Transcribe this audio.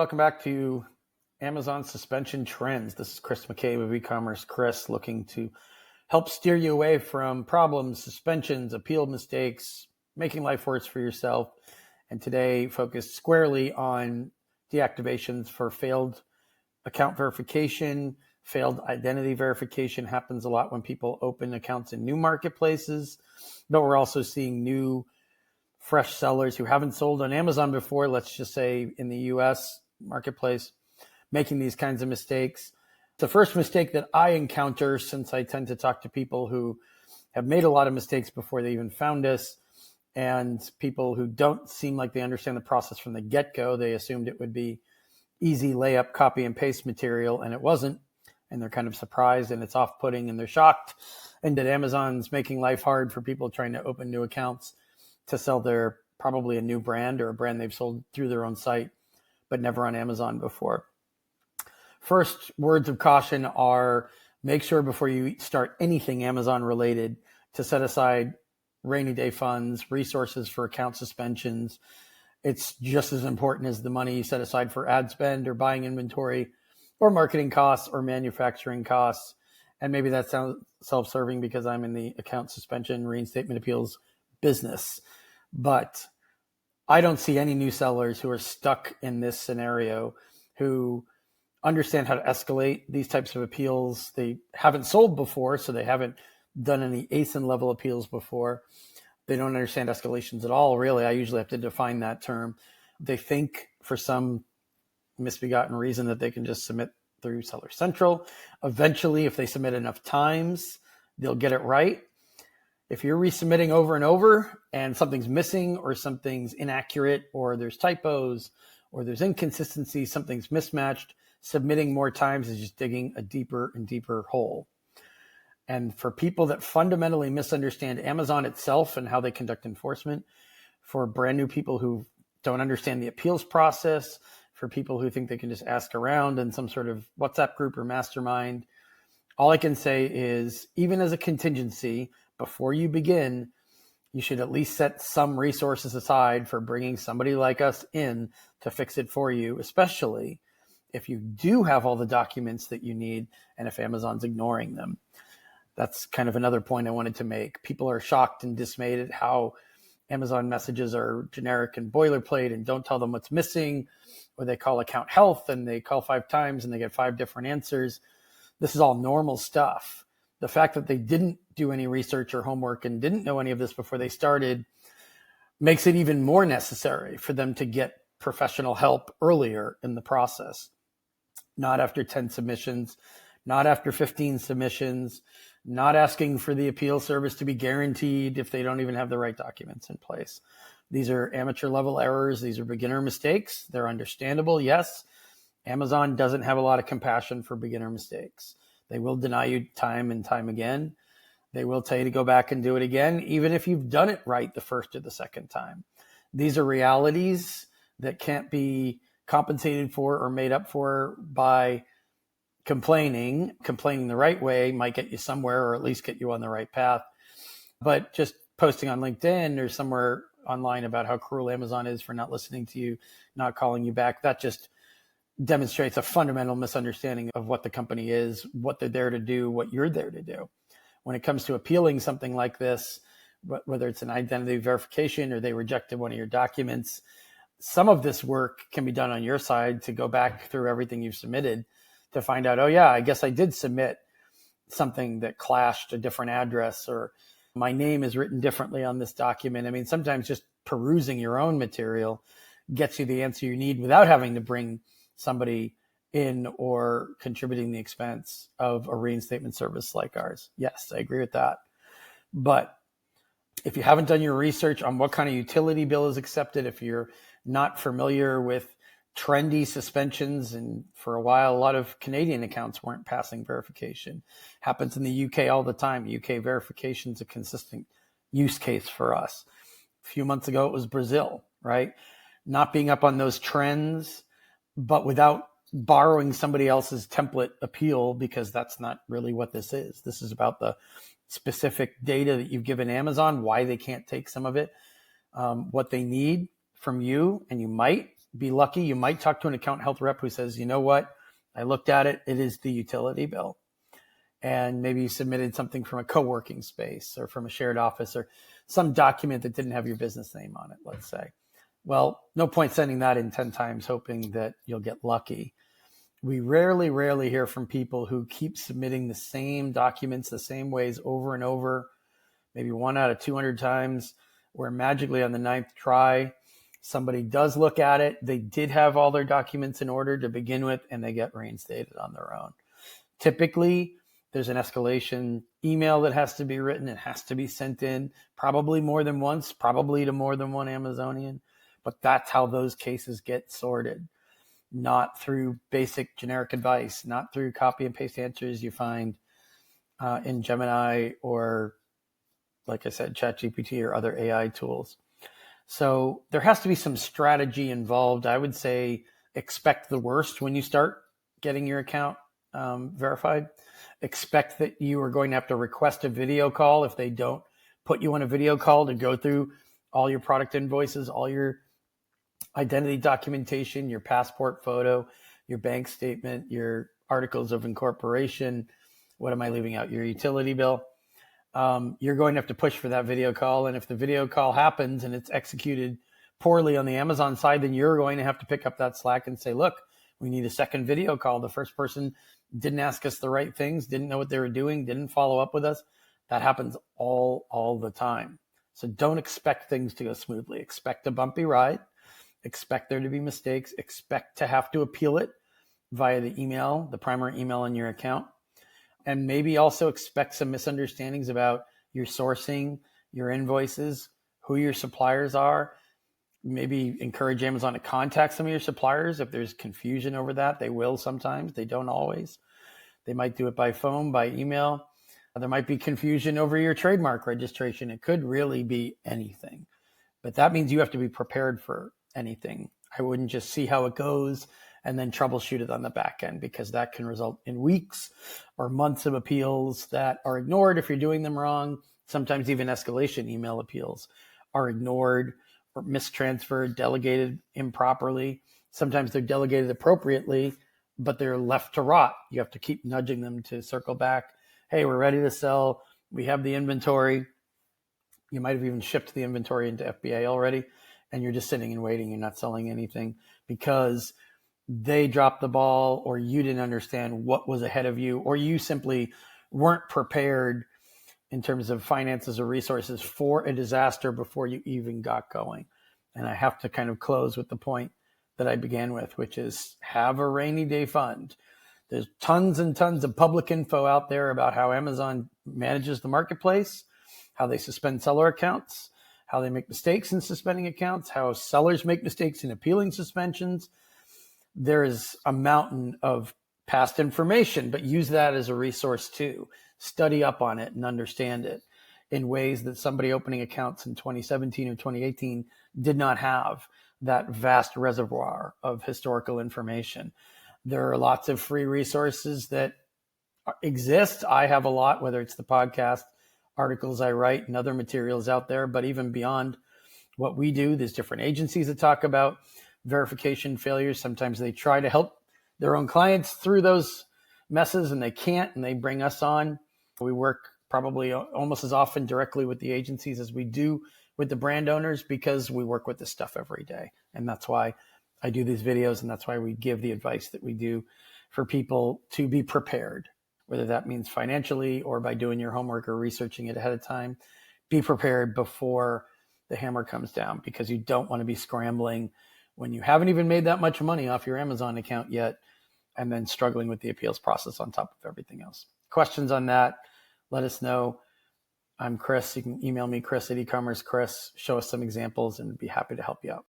welcome back to Amazon Suspension Trends. This is Chris McCabe of e-commerce Chris, looking to help steer you away from problems, suspensions, appeal mistakes, making life worse for yourself. And today focused squarely on deactivations for failed account verification. Failed identity verification happens a lot when people open accounts in new marketplaces, but we're also seeing new fresh sellers who haven't sold on Amazon before, let's just say in the US marketplace, making these kinds of mistakes. The first mistake that I encounter, since I tend to talk to people who have made a lot of mistakes before they even found us, and people who don't seem like they understand the process from the get-go. They assumed it would be easy layup, copy and paste material, and it wasn't. And they're kind of surprised, and it's off-putting, and they're shocked. And that Amazon's making life hard for people trying to open new accounts to sell their probably a new brand or a brand they've sold through their own site, but never on Amazon before. First words of caution are make sure before you start anything Amazon related to set aside rainy day funds, resources for account suspensions. It's just as important as the money you set aside for ad spend or buying inventory or marketing costs or manufacturing costs. And maybe that sounds self-serving because I'm in the account suspension reinstatement appeals business. But I don't see any new sellers who are stuck in this scenario who understand how to escalate these types of appeals. They haven't sold before, so they haven't done any ASIN level appeals before. They don't understand escalations at all, really. I usually have to define that term. They think for some misbegotten reason that they can just submit through Seller Central. Eventually, if they submit enough times, they'll get it right. If you're resubmitting over and over and something's missing or something's inaccurate or there's typos or there's inconsistency, something's mismatched, submitting more times is just digging a deeper and deeper hole. And for people that fundamentally misunderstand Amazon itself and how they conduct enforcement, for brand new people who don't understand the appeals process, for people who think they can just ask around in some sort of WhatsApp group or mastermind, all I can say is even as a contingency, before you begin, you should at least set some resources aside for bringing somebody like us in to fix it for you, especially if you do have all the documents that you need and if Amazon's ignoring them. That's kind of another point I wanted to make. People are shocked and dismayed at how Amazon messages are generic and boilerplate and don't tell them what's missing, or they call account health and they call 5 times and they get 5 different answers. This is all normal stuff. The fact that they didn't do any research or homework and didn't know any of this before they started makes it even more necessary for them to get professional help earlier in the process. Not after 10 submissions, not after 15 submissions, not asking for the appeal service to be guaranteed if they don't even have the right documents in place. These are amateur level errors. These are beginner mistakes. They're understandable. Yes, Amazon doesn't have a lot of compassion for beginner mistakes. They will deny you time and time again. They will tell you to go back and do it again, even if you've done it right the first or the second time. These are realities that can't be compensated for or made up for by complaining. Complaining the right way might get you somewhere or at least get you on the right path. But just posting on LinkedIn or somewhere online about how cruel Amazon is for not listening to you, not calling you back, that just demonstrates a fundamental misunderstanding of what the company is, what they're there to do, what you're there to do. When it comes to appealing something like this, whether it's an identity verification or they rejected one of your documents, some of this work can be done on your side to go back through everything you've submitted to find out, oh yeah, I guess I did submit something that clashed a different address, or my name is written differently on this document. I mean, sometimes just perusing your own material gets you the answer you need without having to bring somebody in or contributing the expense of a reinstatement service like ours. Yes, I agree with that. But if you haven't done your research on what kind of utility bill is accepted, if you're not familiar with trendy suspensions, and for a while, a lot of Canadian accounts weren't passing verification. Happens in the UK all the time. UK verification is a consistent use case for us. A few months ago, it was Brazil, right? Not being up on those trends, but without borrowing somebody else's template appeal, because that's not really what this is. This is about the specific data that you've given Amazon, why they can't take some of it, what they need from you, and you might be lucky. You might talk to an account health rep who says, you know what, I looked at it. It is the utility bill. And maybe you submitted something from a co-working space or from a shared office or some document that didn't have your business name on it, let's say. Well, no point sending that in 10 times hoping that you'll get lucky. We rarely hear from people who keep submitting the same documents the same ways over and over, maybe 1 out of 200 times, where magically on the 9th try, somebody does look at it. They did have all their documents in order to begin with, and they get reinstated on their own. Typically, there's an escalation email that has to be written. It has to be sent in, probably more than once, probably to more than one Amazonian. But that's how those cases get sorted, not through basic generic advice, not through copy and paste answers you find in Gemini or, like I said, ChatGPT or other AI tools. So there has to be some strategy involved. I would say expect the worst when you start getting your account verified. Expect that you are going to have to request a video call if they don't put you on a video call to go through all your product invoices, all your identity documentation, your passport photo, your bank statement, your articles of incorporation. What am I leaving out? Your utility bill. You're going to have to push for that video call. And if the video call happens and it's executed poorly on the Amazon side, then you're going to have to pick up that slack and say, look, we need a second video call. The first person didn't ask us the right things, didn't know what they were doing, didn't follow up with us. That happens all the time. So don't expect things to go smoothly. Expect a bumpy ride. Expect there to be mistakes. Expect to have to appeal it via the email, the primary email in your account. And maybe also expect some misunderstandings about your sourcing, your invoices, who your suppliers are. Maybe encourage Amazon to contact some of your suppliers if there's confusion over that. They will sometimes. They don't always. They might do it by phone, by email. There might be confusion over your trademark registration. It could really be anything. But that means you have to be prepared for anything. I wouldn't just see how it goes and then troubleshoot it on the back end, because that can result in weeks or months of appeals that are ignored if you're doing them wrong. Sometimes even escalation email appeals are ignored or mistransferred, delegated improperly. Sometimes they're delegated appropriately, but they're left to rot. You have to keep nudging them to circle back. Hey, we're ready to sell. We have the inventory. You might have even shipped the inventory into FBA already, and you're just sitting and waiting. You're not selling anything because they dropped the ball, or you didn't understand what was ahead of you, or you simply weren't prepared in terms of finances or resources for a disaster before you even got going. And I have to kind of close with the point that I began with, which is have a rainy day fund. There's tons and tons of public info out there about how Amazon manages the marketplace, how they suspend seller accounts, how they make mistakes in suspending accounts, how sellers make mistakes in appealing suspensions. There is a mountain of past information, but use that as a resource too. Study up on it and understand it in ways that somebody opening accounts in 2017 or 2018 did not have that vast reservoir of historical information. There are lots of free resources that exist. I have a lot, whether it's the podcast, articles I write, and other materials out there, but even beyond what we do, there's different agencies that talk about verification failures. Sometimes they try to help their own clients through those messes and they can't, and they bring us on. We work probably almost as often directly with the agencies as we do with the brand owners, because we work with this stuff every day. And that's why I do these videos, and that's why we give the advice that we do for people to be prepared, whether that means financially or by doing your homework or researching it ahead of time. Be prepared before the hammer comes down, because you don't want to be scrambling when you haven't even made that much money off your Amazon account yet, and then struggling with the appeals process on top of everything else. Questions on that, let us know. I'm Chris. You can email me, Chris at eCommerce Chris. Show us some examples and be happy to help you out.